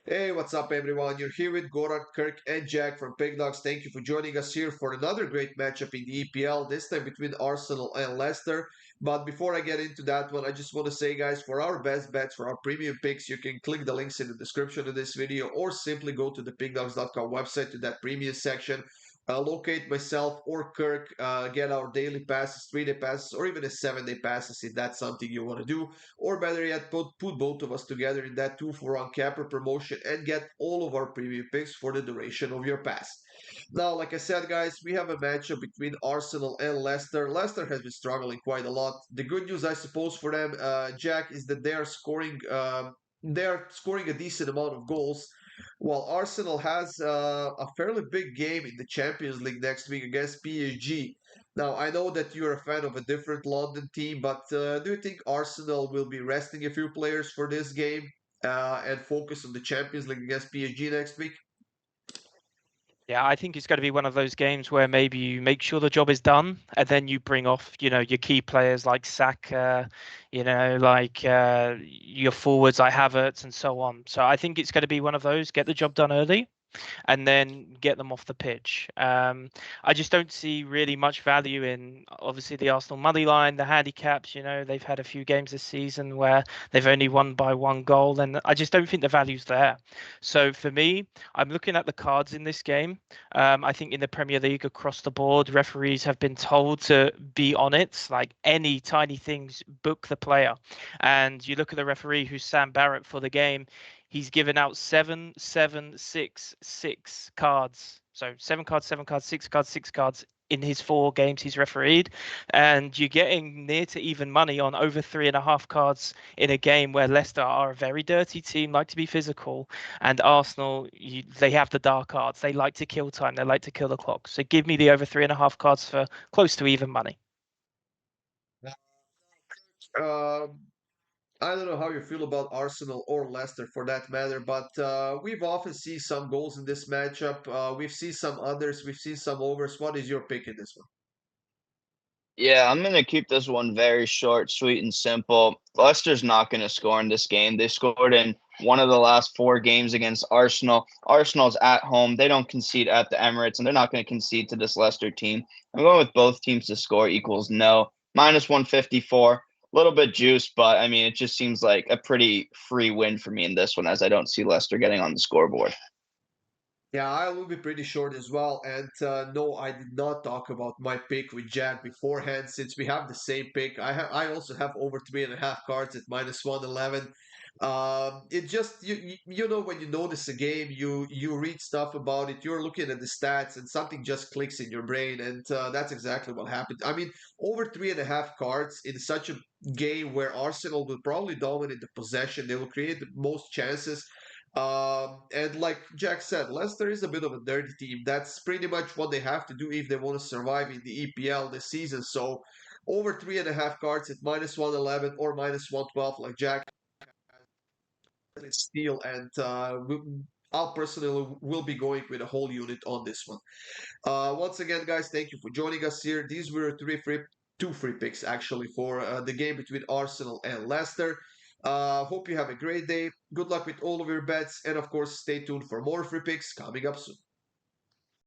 Hey, what's up, everyone? You're here with Goran, Kirk, and Jack from PickDawgz. Thank you for joining us here for another great matchup in the EPL, this time between Arsenal and Leicester. But before I get into that one, I just want to say, guys, for our best bets, for our premium picks, you can click the links in the description of this video or simply go to the pickdawgz.com website to that premium section. Locate myself or Kirk, get our daily passes, 3-day passes, or even a 7-day passes if that's something you want to do. Or better yet, put both of us together in that 2-for-1 capper promotion and get all of our premium picks for the duration of your pass. Now, like I said, guys, we have a matchup between Arsenal and Leicester. Leicester has been struggling quite a lot. The good news, I suppose, for them, Jack, is that they are scoring a decent amount of goals, while Arsenal has a fairly big game in the Champions League next week against PSG. Now, I know that you're a fan of a different London team, but do you think Arsenal will be resting a few players for this game and focus on the Champions League against PSG next week? Yeah, I think it's going to be one of those games where maybe you make sure the job is done, and then you bring off, your key players like Saka, your forwards like Havertz and so on. So I think it's going to be one of those, get the job done early, and then get them off the pitch. I just don't see really much value in obviously the Arsenal money line, the handicaps. They've had a few games this season where they've only won by one goal, and I just don't think the value's there. So for me, I'm looking at the cards in this game. I think in the Premier League across the board, referees have been told to be on it, like any tiny things, book the player. And you look at the referee, who's Sam Barrett for the game. He's given out 7, 7, 6, 6 cards. So 7 cards, 7 cards, 6 cards, 6 cards in his 4 games he's refereed. And you're getting near to even money on over 3.5 cards in a game where Leicester are a very dirty team, like to be physical. And Arsenal, they have the dark cards. They like to kill time. They like to kill the clock. So give me the over 3.5 cards for close to even money. Um, I don't know how you feel about Arsenal or Leicester for that matter, but we've often seen some goals in this matchup. We've seen some others, we've seen some overs. What is your pick in this one? Yeah, I'm gonna keep this one very short, sweet, and simple. Leicester's not gonna score in this game. They scored in one of the last 4 games against Arsenal. Arsenal's at home. They don't concede at the Emirates, and they're not gonna concede to this Leicester team. I'm going with both teams to score equals no. Minus 154. A little bit juice, but I mean, it just seems like a pretty free win for me in this one, as I don't see Leicester getting on the scoreboard. Yeah, I will be pretty short as well. And no, I did not talk about my pick with Jack beforehand since we have the same pick. I also have over 3.5 cards at minus 111. It just you know when you notice a game, you read stuff about it, you're looking at the stats, and something just clicks in your brain, and that's exactly what happened. I mean, over 3.5 cards in such a game where Arsenal will probably dominate the possession, they will create the most chances. And like Jack said, Leicester is a bit of a dirty team. That's pretty much what they have to do if they want to survive in the EPL this season. So over 3.5 cards at minus 111 or minus 112, like Jack steal. And I'll personally will be going with a whole unit on this one. Once again, guys, thank you for joining us here. These were two free picks actually for the game between Arsenal and Leicester. Hope you have a great day. Good luck with all of your bets, and of course, stay tuned for more free picks coming up soon.